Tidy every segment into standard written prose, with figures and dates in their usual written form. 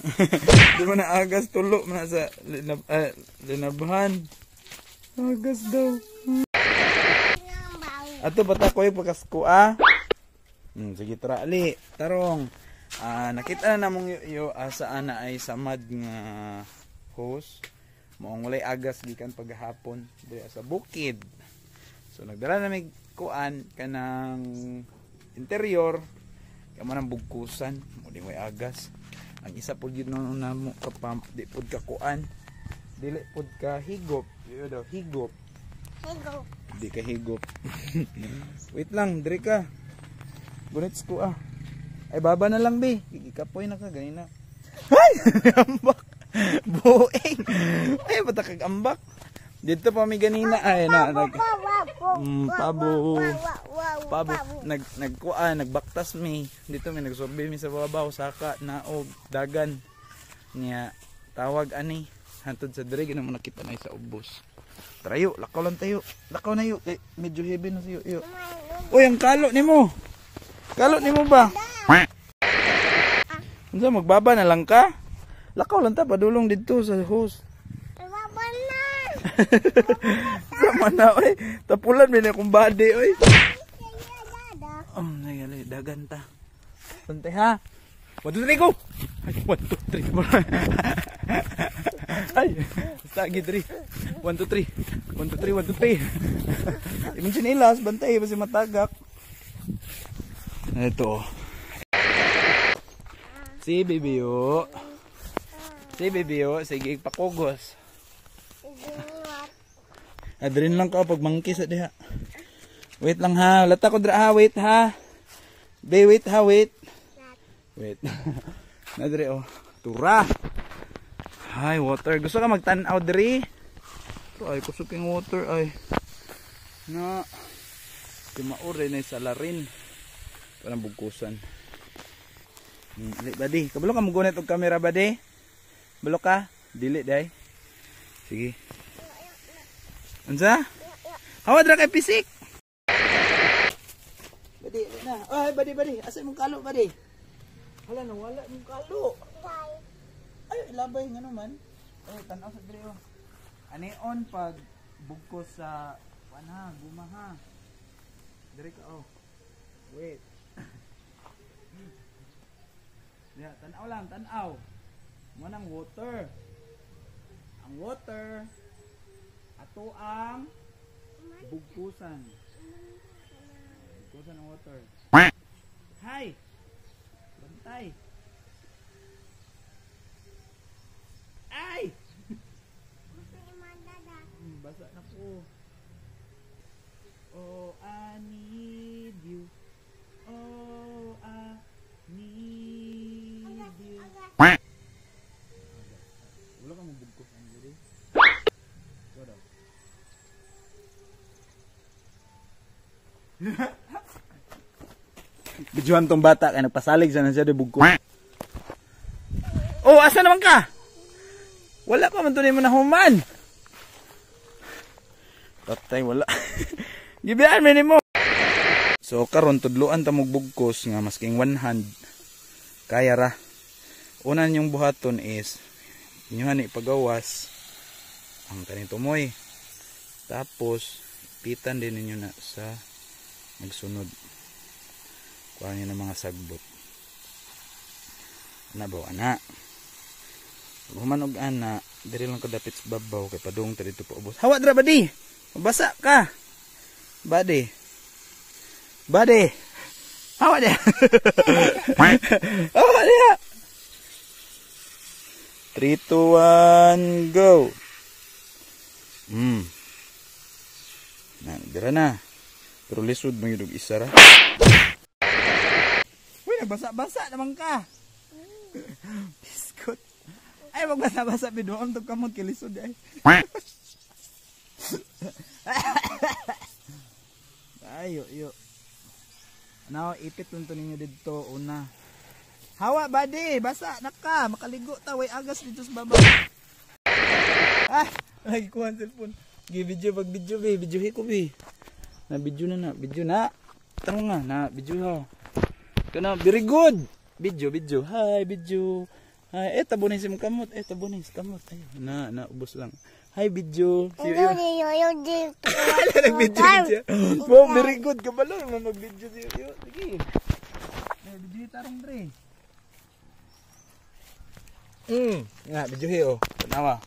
Di mo na agas tulo mo na sa linabhan. Agas daw. Ato bata ko yung pagkasko sige tara ali. Tarong. Nakita na namong yo saan na ay samad nga hose. Moong walay agas gikan paghapon diri sa bukid. So nagdala na mig kuan kanang interior kamo nang bugkusan mo di way agas. Ang isa pud yun na mo ka pump di pud ka kuan. Dili pud ka higop. Yo daw higop. Higop. Di ka higop. Wait lang, diri ka. Gunits ko Ay baba na lang be. Gikapoy na ka ganina. Ay, ambak. Bueng. Ay bata kag ambak. Dito pa mi ganina ay na pabo nagbaktas mi dito mi nagsorbe mi sa babaw saka naog dagan niya tawag ani hantod sa dire gina mo nakita na sa ubos. Tarayo lakaw lang tayo. Lakaw na yo medyo heavy na sayo yo. Oy ang kalo nimo. Kalo nimo ba? Unsa magbaba na lang ka? Lakaw lang ta padulong dito sa hose. Sama na oy. Tapulan mi na akong body oy. Nagali dagan ta. Sante ha. 1 2 3 go. Ay 1 2 3. Ay. Stagi 3. 1 2 3. 1 2 3 1 2 3. Imong sinilas bantay basi matagak. Ito. Si Bibio. Sige pakugos. Adrin lang ka pag mangkis diha. Wait lang ha. Lata ko dra ha. Wait ha. Be wait ha. Wait. Nadre Tura. Hi water. Gusto ka magtan-aw diri? Ay kusog king water ay. Na. Timaure na sa larin. Parang bugkusan. Badi, kabalo ka mugunit og camera badi? Balo ka? Dili day. Sige. Unsa? Hawad ra kay pisik. Badi na. Ay badi. Asa imong kalo badi? Hala na wala imong kalo. Ay labay ngano man. Ay tan-aw sa diri Ani on pag bugkos sa gumaha. Diri ka Wait. Ya, tan-aw lang, tan-aw. Mo nang water. Ang water ato ang bugkusan. Bugkusan ng water. Hi. Bantay. Ay. Basa na po. Oh, I need you. Oh, I need you. Wala ka mabugkos ang diri. Wala. Bijuan tong bata kay nagpasalig sa siya de bugkos. Oh, asa naman ka? Wala pa man tunay mo na human. Tatay wala. Gibian mi nimo. So karon tudloan ta mog bugkos nga masking one hand. Kaya ra. Una yung buhaton is inyohan ipagawas ang kaning tumoy. Tapos pitan din ninyo na sa nagsunod. Kuha niyo ng mga sagbot. Ana ba ana? Human og ana, diri lang kadapit sa babaw kay padung ta dito po ubos. Hawa dra badi. Mabasa ka. Badi. Hawa dia. Hawa dia. 3 2 1 go. Nah, dira na. Pero lisod mo yung isa ra. Uy, nagbasa-basa naman ka. Biskot. Ay, magbasa-basa bidoon to kamot kilisod ay. Ayo, yo. Now, ipit tunto ninyo dito una. Hawa badi, basa na ka, makaligo ta way agas dito sa baba. Lagi ko ang cellphone. Video be, video ko be. Na video na. Tanong nga na video ha. Kana very good. Video. Hi video. Ay, tabunin si mong kamot. Tabunin si kamot. Ayun, naubos lang. Hi, video. Siyo. Nag-video siya. Wow, very good. Kabalo naman mag-video siyo. Sige. Video tarong dre. Nga, video hiyo. Tanawa.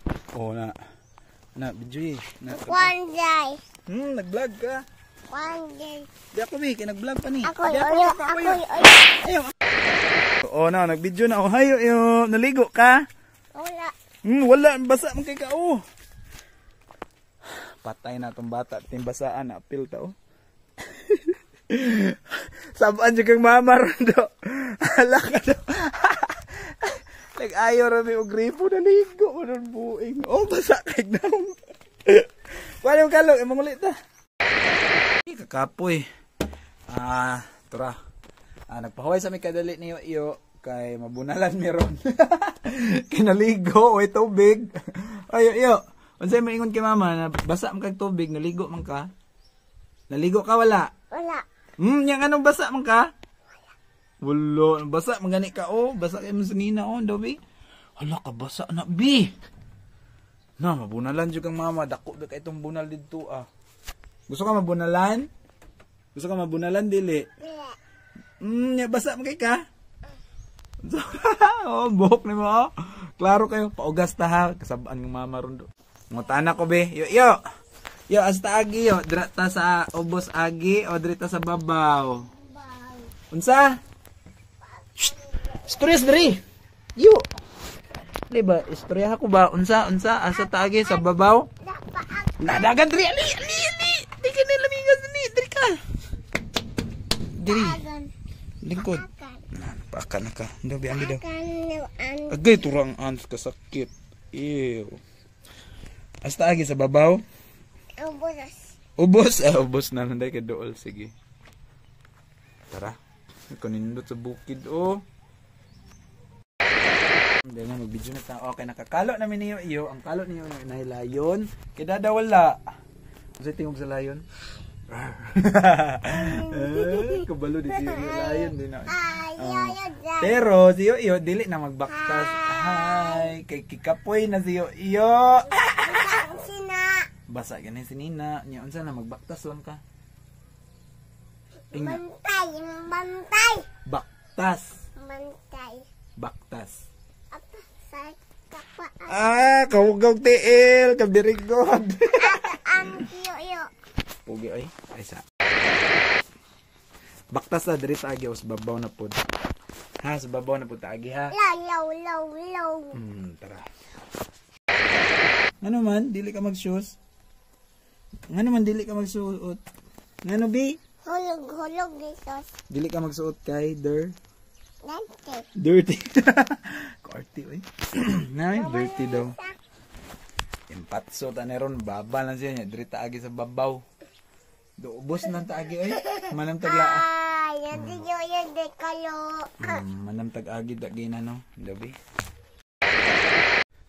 Na, video hiyo. One day. Nag-vlog ka. One day. Di ako, Bi. Nag-vlog pa ni. Ako. Na, nag-video na. Hayo, naligo ka? Wala. Wala. Basa mo kay ka, Patay na itong bata. Timbasaan na. Apil ta, Sabaan dyan kang mama ron, do. Hala ka, do. Ayaw rami o gripo. Naligo mo nun buing. Basa kay na. Paano yung kalong? Imang ulit ta. Kakapoy. Tura. Nagpahaway sa may kadali niyo iyo. Kay mabunalan meron. Kinaligo. Tubig. Iyo. Unsay mo ingon kay mama na basa man kag tubig, naligo man ka? Naligo ka wala? Wala. Yang anong basa man ka? Wala, basa man gani ka basa kay mo sa nina Dobi. Hala ka basa na bi. Na mabunalan jud kang mama, dako kay itong bunal didto Gusto ka mabunalan? Gusto ka mabunalan dili? Basa man kay ka? Buhok ni mo. Klaro kayo, paugas ta ha, kasabaan ng mama ron do. Ngutana ko be. Yo. Hasta agi yo. Dira ta sa ubos agi o dira sa babaw. Unsa? Stress diri. Yo. Diba, istorya ko ba? Unsa? Asa ta agi sa babaw? Nadagan diri. Ali. Di ka nilamigas ni. Diri ka. Diri. Lingkod. Pakan na ka. Dobi ang daw. Agay turang ans kasakit. Ew. Hasta agi sa babaw? Ubos? Ubos na nanday ka dool. Sige. Tara. Kanindot sa bukid Hindi na mag-video na tayo. Okay, nakakalo namin niyo iyo. Ang kalo niyo na layon. Kaya wala. Kasi tingog sa layon. Kabalo di siyo layon din na. Pero siyo iyo dili na magbaktas. Hi, kay kikapoy na siyo iyo. Basa ganin si Nina. Nya unsa na magbaktas lang ka? Bantay. Baktas. Bantay. Baktas. Kapa. Kawugog tiil, kabirigod. Ang kiyo. Pugi ay sa. Baktas na diri sa agi sa babaw na pud. Ha, sa babaw na pud ta agi ha. Law. Tara. Ano man, dili ka mag-shoes? Ano man, dili ka magsuot? Ano, Bi? Hulog, Jesus. Dili ka magsuot kay Dante. Dirty. Korty, oy. Nay, dirty daw. Impatso ta neron, baba lang siya niya. Diri taagi sa babaw. Doubos nang taagi, oy. Manam taglaan. Yan yung dekalo. Manam tag-agi dagi na, no? Dabi.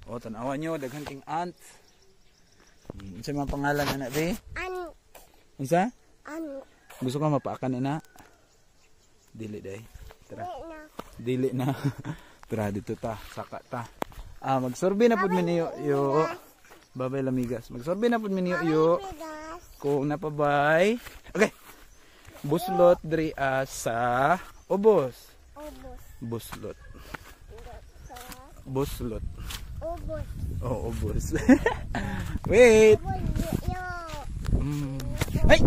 Tanawa nyo, daghang king ant. Unsa man pangalan na be? Unsa? Gusto ka mapaakan na? Dili day. Tara. Dili na. Tara dito ta, saka ta. Magsorbe na pud mi niyo. Babay lamigas. Magsorbe na pud mi niyo. Kung napabay. Okay. Buslot diri sa ubos. Buslot. Buslot. Ubos. Wait. Ay!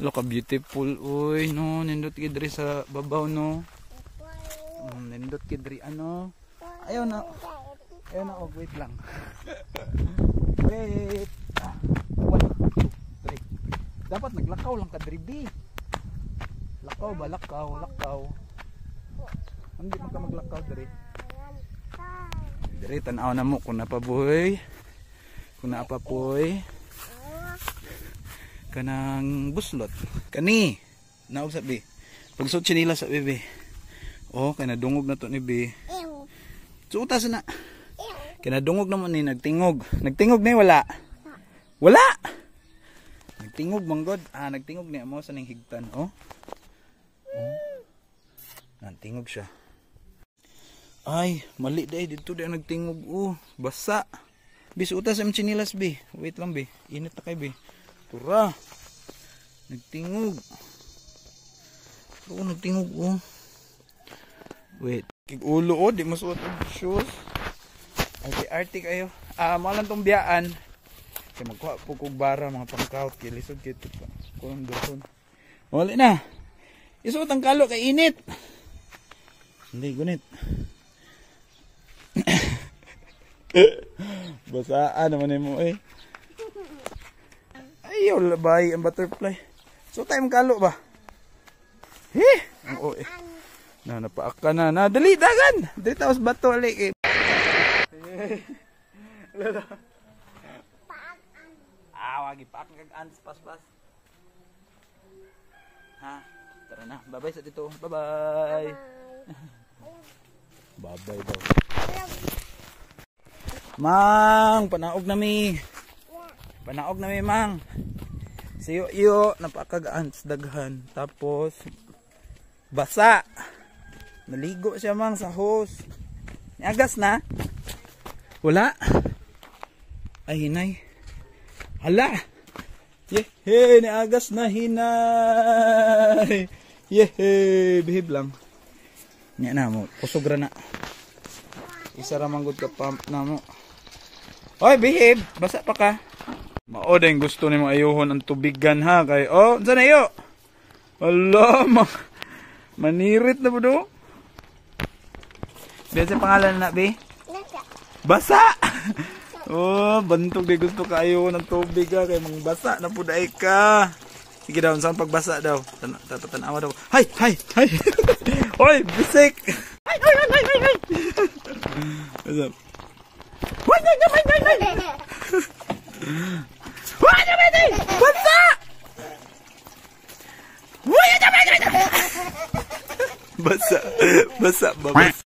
Look how beautiful. Uy, no. Nindot kidri sa babaw, no. Nindot kidri, ano. Ayaw na. Wait lang. Wait. 1, 2, 3. Dapat naglakaw lang kadri, B. Lakaw ba? Lakaw. Hindi mo ka maglakaw diri. Diri tanaw na mo kung napabuhay. Kung naapapoy. Kanang buslot. Kani. Naog sa bi. Pagsot nila sa bebe. Kay nadungog na to ni bi. Suutas na. Kay nadungog naman ni nagtingog. Nagtingog ni wala. Wala. Nagtingog manggod. Nagtingog ni amo sa ning higtan. tingog siya. Ay, mali day dito day nagtingog. Basa. Bis utas ang chinilas bi. Wait lang bi. Init na kay bi. Tura. Nagtingog. Nagtingog. Wait. Kig-ulo di masuot ang shoes. Arte kayo. Malang tong biyaan. Kaya magkuha po kong bara mga pangkaut. Kaya lisod kayo ito pa. Kulang doon. Wala na. Isuot ang kalo kay init. Hindi, gunit. Basaan naman mo eh. Ayaw labay ang butterfly. So tayo kalo ba? Oo eh. Napaaka na. Dali, dagan. Dali tapos bato alik eh. Wagi paak kag-ans pas-pas. Ha? Tara na. Bye-bye sa dito. Bye-bye. Bye-bye daw. Mang, panaog na mi. Panaog na mi, mang. Siyo-iyo, napakag-ans daghan. Tapos basa. Naligo siya, mang, sa hose. Niagas na? Wala? Ay, hinay. Hala! Yehe! Niagas na, hinay! Yehe! Behave lang. Niya na mo. Pusogra na. Isa ramanggod ka pump na mo. Oy, behave! Basa pa ka. Mao din gusto ni mo ayuhon ang tubigan ha. Kay, saan na iyo? Hala! Manirit na po do. Biyan sa pangalan na, be? Basa! Bantog di gusto kayo ng tubig ha. Kaya mang basa na po dahi ka. Sige daw, saan pagbasa daw? Tatanawa daw. Hay! Oy, bisik! Hay! What's up? Basa! Basa! Basa!